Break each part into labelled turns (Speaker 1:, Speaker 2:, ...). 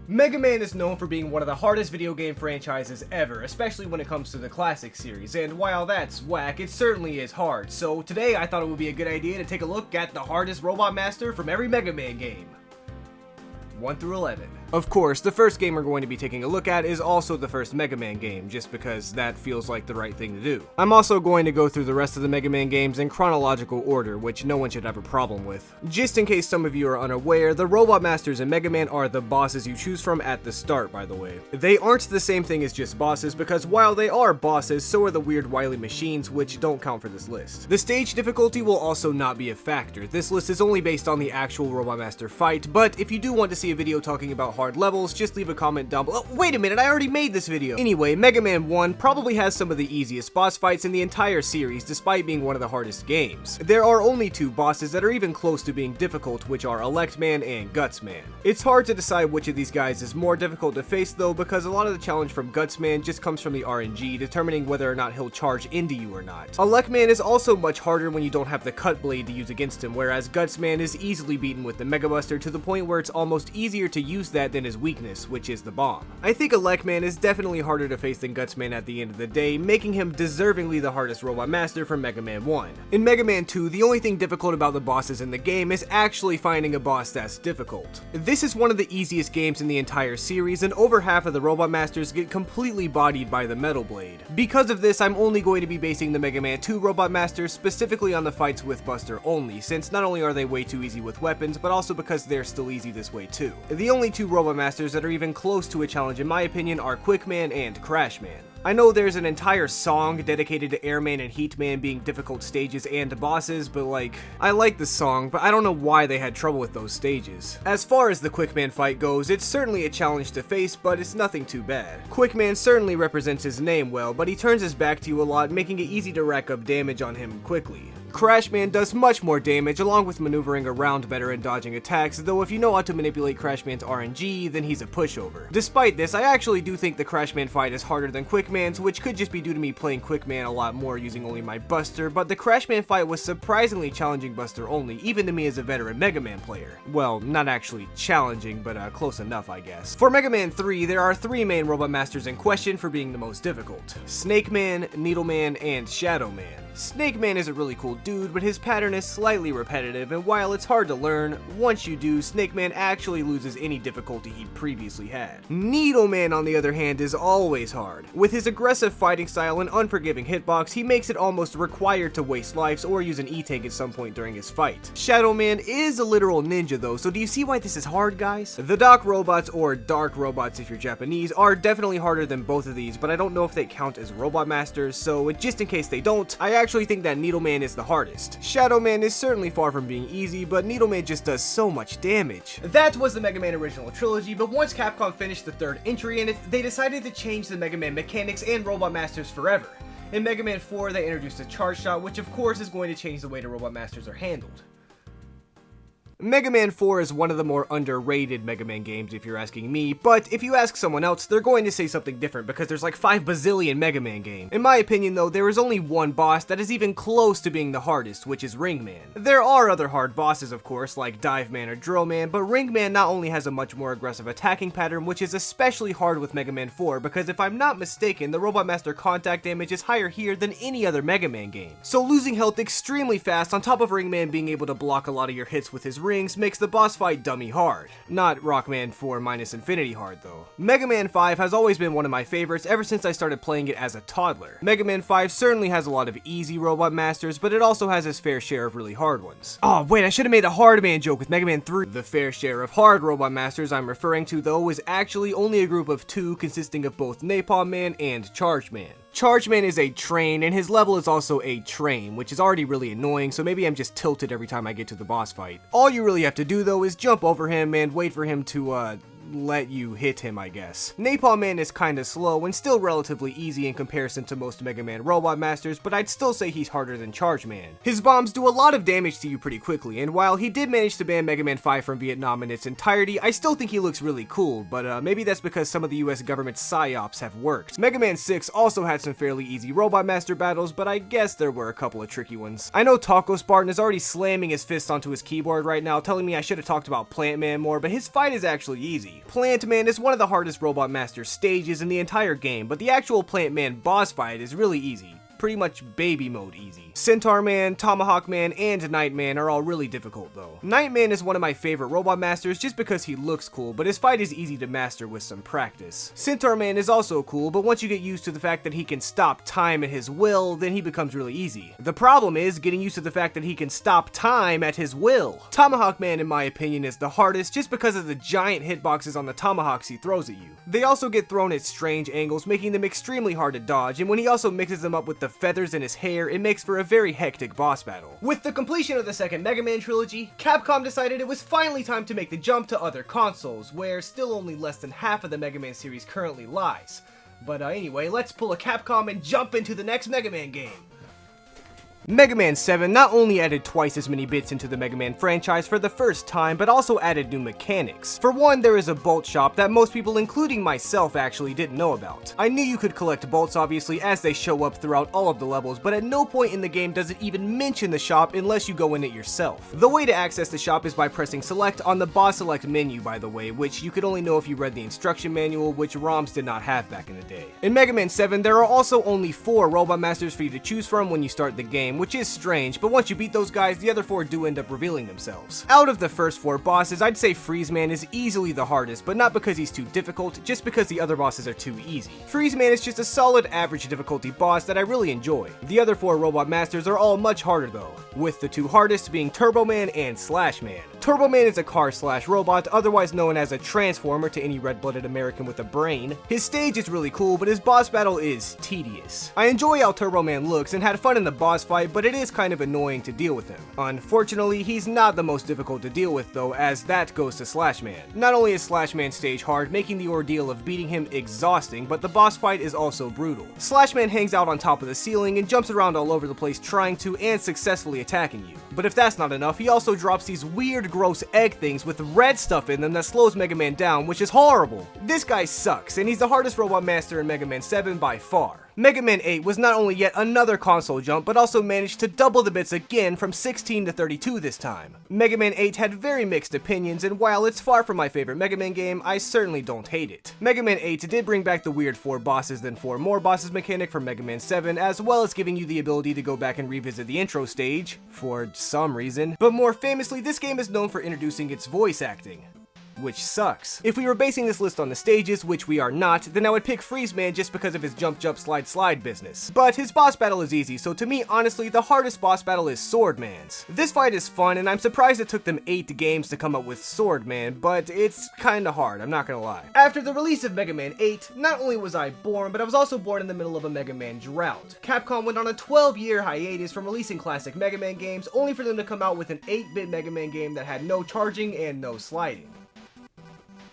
Speaker 1: Mega Man is known for being one of the hardest video game franchises ever, especially when it comes to the classic series, and while that's whack, it certainly is hard, so today I thought it would be a good idea to take a look at the hardest Robot Master from every Mega Man game. 1 through 11. Of course, the first game we're going to be taking a look at is also the first Mega Man game, just because that feels like the right thing to do. I'm also going to go through the rest of the Mega Man games in chronological order, which no one should have a problem with. Just in case some of you are unaware, the Robot Masters in Mega Man are the bosses you choose from at the start, by the way. They aren't the same thing as just bosses, because while they are bosses, so are the weird wily machines, which don't count for this list. The stage difficulty will also not be a factor. This list is only based on the actual Robot Master fight, but if you do want to see a video talking about hard levels, just leave a comment down below. Oh, wait a minute, I already made this video! Anyway, Mega Man 1 probably has some of the easiest boss fights in the entire series, despite being one of the hardest games. There are only 2 bosses that are even close to being difficult, which are Elect Man and Guts Man. It's hard to decide which of these guys is more difficult to face though, because a lot of the challenge from Guts Man just comes from the RNG, determining whether or not he'll charge into you or not. Elect Man is also much harder when you don't have the cut blade to use against him, whereas Guts Man is easily beaten with the Mega Buster to the point where it's almost easier to use that than his weakness, which is the bomb. I think Elect Man is definitely harder to face than Guts Man at the end of the day, making him deservingly the hardest Robot Master from Mega Man 1. In Mega Man 2, the only thing difficult about the bosses in the game is actually finding a boss that's difficult. This is one of the easiest games in the entire series, and over half of the Robot Masters get completely bodied by the Metal Blade. Because of this, I'm only going to be basing the Mega Man 2 Robot Masters specifically on the fights with Buster only, since not only are they way too easy with weapons, but also because they're still easy this way too. The only 2 Robot Masters that are even close to a challenge in my opinion are Quick Man and Crash Man. I know there's an entire song dedicated to Airman and Heat Man being difficult stages and bosses, but like, I like the song, but I don't know why they had trouble with those stages. As far as the Quick Man fight goes, it's certainly a challenge to face, but it's nothing too bad. Quick Man certainly represents his name well, but he turns his back to you a lot, making it easy to rack up damage on him quickly. Crash Man does much more damage, along with maneuvering around better and dodging attacks, though if you know how to manipulate Crash Man's RNG, then he's a pushover. Despite this, I actually do think the Crash Man fight is harder than Quick Man's, which could just be due to me playing Quick Man a lot more using only my Buster, but the Crash Man fight was surprisingly challenging Buster only, even to me as a veteran Mega Man player. Well, not actually challenging, but close enough, I guess. For Mega Man 3, there are 3 main Robot Masters in question for being the most difficult: Snake Man, Needle Man, and Shadow Man. Snake Man is a really cool dude, but his pattern is slightly repetitive, and while it's hard to learn, once you do, Snake Man actually loses any difficulty he previously had. Needle Man, on the other hand, is always hard. With his aggressive fighting style and unforgiving hitbox, he makes it almost required to waste lives or use an E-tank at some point during his fight. Shadow Man is a literal ninja though, so do you see why this is hard, guys? The Doc Robots, or Dark Robots if you're Japanese, are definitely harder than both of these, but I don't know if they count as Robot Masters, so just in case they don't, I actually think that Needle Man is the hardest. Shadow Man is certainly far from being easy, but Needle Man just does so much damage. That was the Mega Man original trilogy, but once Capcom finished the 3rd entry in it, they decided to change the Mega Man mechanics and Robot Masters forever. In Mega Man 4, they introduced a charge shot, which of course is going to change the way the Robot Masters are handled. Mega Man 4 is one of the more underrated Mega Man games if you're asking me, but if you ask someone else, they're going to say something different because there's like 5 bazillion Mega Man games. In my opinion though, there is only one boss that is even close to being the hardest, which is Ring Man. There are other hard bosses of course, like Dive Man or Drill Man, but Ring Man not only has a much more aggressive attacking pattern, which is especially hard with Mega Man 4, because if I'm not mistaken, the Robot Master contact damage is higher here than any other Mega Man game. So losing health extremely fast, on top of Ring Man being able to block a lot of your hits with his rings, makes the boss fight dummy hard. Not Rockman 4 minus Infinity hard though. Mega Man 5 has always been one of my favorites ever since I started playing it as a toddler. Mega Man 5 certainly has a lot of easy Robot Masters, but it also has its fair share of really hard ones. Oh wait, I should have made a hard man joke with Mega Man 3. The fair share of hard Robot Masters I'm referring to though is actually only a group of 2 consisting of both Napalm Man and Charge Man. Charge Man is a train, and his level is also a train, which is already really annoying, so maybe I'm just tilted every time I get to the boss fight. All you really have to do though is jump over him and wait for him to let you hit him, I guess. Napalm Man is kinda slow and still relatively easy in comparison to most Mega Man Robot Masters, but I'd still say he's harder than Charge Man. His bombs do a lot of damage to you pretty quickly, and while he did manage to ban Mega Man 5 from Vietnam in its entirety, I still think he looks really cool, but maybe that's because some of the US government's psyops have worked. Mega Man 6 also had some fairly easy Robot Master battles, but I guess there were a couple of tricky ones. I know Taco Spartan is already slamming his fist onto his keyboard right now, telling me I should have talked about Plant Man more, but his fight is actually easy. Plant Man is one of the hardest Robot Master stages in the entire game, but the actual Plant Man boss fight is really easy. Pretty much baby mode easy. Centaur Man, Tomahawk Man, and Night Man are all really difficult though. Night Man is one of my favorite Robot Masters just because he looks cool, but his fight is easy to master with some practice. Centaur Man is also cool, but once you get used to the fact that he can stop time at his will, then he becomes really easy. The problem is getting used to the fact that he can stop time at his will. Tomahawk Man, in my opinion, is the hardest just because of the giant hitboxes on the tomahawks he throws at you. They also get thrown at strange angles, making them extremely hard to dodge, and when he also mixes them up with the feathers in his hair, it makes for a very hectic boss battle. With the completion of the second Mega Man trilogy, Capcom decided it was finally time to make the jump to other consoles, where still only less than half of the Mega Man series currently lies. But anyway, let's pull a Capcom and jump into the next Mega Man game. Mega Man 7 not only added twice as many bits into the Mega Man franchise for the first time, but also added new mechanics. For one, there is a bolt shop that most people, including myself, actually didn't know about. I knew you could collect bolts obviously as they show up throughout all of the levels, but at no point in the game does it even mention the shop unless you go in it yourself. The way to access the shop is by pressing select on the boss select menu, by the way, which you could only know if you read the instruction manual, which ROMs did not have back in the day. In Mega Man 7, there are also only 4 Robot Masters for you to choose from when you start the game, which is strange, but once you beat those guys, the other 4 do end up revealing themselves. Out of the first 4 bosses, I'd say Freeze Man is easily the hardest, but not because he's too difficult, just because the other bosses are too easy. Freeze Man is just a solid average difficulty boss that I really enjoy. The other 4 Robot Masters are all much harder though, with the 2 hardest being Turbo Man and Slash Man. Turbo Man is a car/robot, otherwise known as a transformer to any red-blooded American with a brain. His stage is really cool, but his boss battle is tedious. I enjoy how Turbo Man looks and had fun in the boss fight, but it is kind of annoying to deal with him. Unfortunately, he's not the most difficult to deal with though, as that goes to Slash Man. Not only is Slash Man's stage hard, making the ordeal of beating him exhausting, but the boss fight is also brutal. Slash Man hangs out on top of the ceiling and jumps around all over the place trying to and successfully attacking you. But if that's not enough, he also drops these weird gross egg things with red stuff in them that slows Mega Man down, which is horrible. This guy sucks, and he's the hardest Robot Master in Mega Man 7 by far. Mega Man 8 was not only yet another console jump, but also managed to double the bits again from 16 to 32 this time. Mega Man 8 had very mixed opinions, and while it's far from my favorite Mega Man game, I certainly don't hate it. Mega Man 8 did bring back the weird 4 bosses then 4 more bosses mechanic from Mega Man 7, as well as giving you the ability to go back and revisit the intro stage, for some reason. But more famously, this game is known for introducing its voice acting, which sucks. If we were basing this list on the stages, which we are not, then I would pick Freeze Man just because of his jump jump slide slide business. But his boss battle is easy, so to me, honestly, the hardest boss battle is Sword Man's. This fight is fun, and I'm surprised it took them 8 games to come up with Sword Man, but it's kinda hard, I'm not gonna lie. After the release of Mega Man 8, not only was I born, but I was also born in the middle of a Mega Man drought. Capcom went on a 12-year hiatus from releasing classic Mega Man games, only for them to come out with an 8-bit Mega Man game that had no charging and no sliding.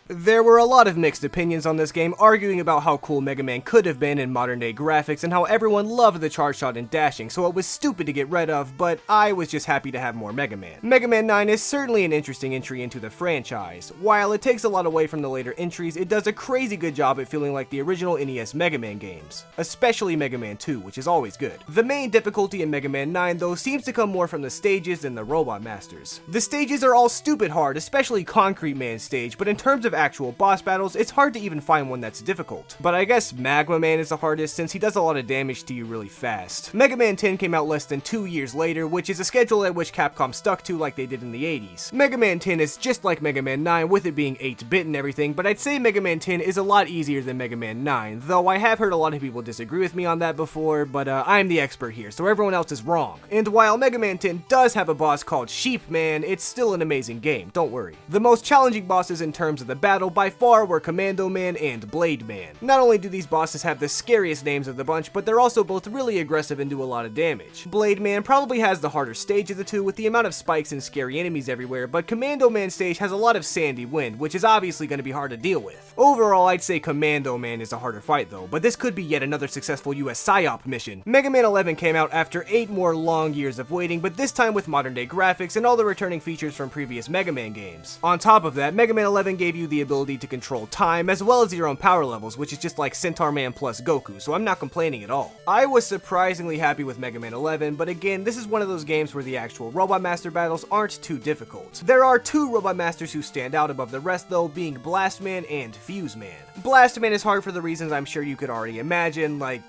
Speaker 1: There were a lot of mixed opinions on this game, arguing about how cool Mega Man could have been in modern day graphics and how everyone loved the charge shot and dashing, so it was stupid to get rid of, but I was just happy to have more Mega Man. Mega Man 9 is certainly an interesting entry into the franchise. While it takes a lot away from the later entries, it does a crazy good job at feeling like the original NES Mega Man games, especially Mega Man 2, which is always good. The main difficulty in Mega Man 9 though seems to come more from the stages than the Robot Masters. The stages are all stupid hard, especially Concrete Man's stage, but in terms of actual boss battles, it's hard to even find one that's difficult. But I guess Magma Man is the hardest since he does a lot of damage to you really fast. Mega Man 10 came out less than 2 years later, which is a schedule at which Capcom stuck to like they did in the 80s. Mega Man 10 is just like Mega Man 9 with it being 8-bit and everything, but I'd say Mega Man 10 is a lot easier than Mega Man 9, though I have heard a lot of people disagree with me on that before, but I'm the expert here, so everyone else is wrong. And while Mega Man 10 does have a boss called Sheep Man, it's still an amazing game, don't worry. The most challenging bosses in terms of the battle by far were Commando Man and Blade Man. Not only do these bosses have the scariest names of the bunch, but they're also both really aggressive and do a lot of damage. Blade Man probably has the harder stage of the two with the amount of spikes and scary enemies everywhere, but Commando Man's stage has a lot of sandy wind, which is obviously going to be hard to deal with. Overall, I'd say Commando Man is a harder fight though, but this could be yet another successful US PSYOP mission. Mega Man 11 came out after 8 more long years of waiting, but this time with modern day graphics and all the returning features from previous Mega Man games. On top of that, Mega Man 11 gave you the ability to control time, as well as your own power levels, which is just like Centaur Man plus Goku, so I'm not complaining at all. I was surprisingly happy with Mega Man 11, but again, this is one of those games where the actual Robot Master battles aren't too difficult. There are two Robot Masters who stand out above the rest though, being Blast Man and Fuse Man. Blast Man is hard for the reasons I'm sure you could already imagine, like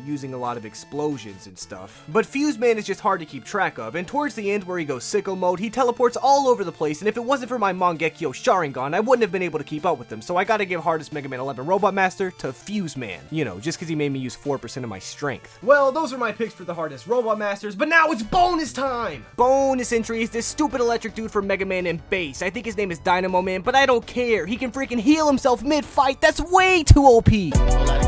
Speaker 1: using a lot of explosions and stuff. But Fuse Man is just hard to keep track of, and towards the end where he goes sicko mode, he teleports all over the place, and if it wasn't for my Mangekyo Sharingan, I wouldn't have been able to keep up with him, so I gotta give hardest Mega Man 11 Robot Master to Fuse Man. You know, just because he made me use 4% of my strength. Well, those are my picks for the hardest Robot Masters, but now it's bonus time! Bonus entry is this stupid electric dude from Mega Man and Base. I think his name is Dynamo Man, but I don't care. He can freaking heal himself mid-fight. That's way too OP!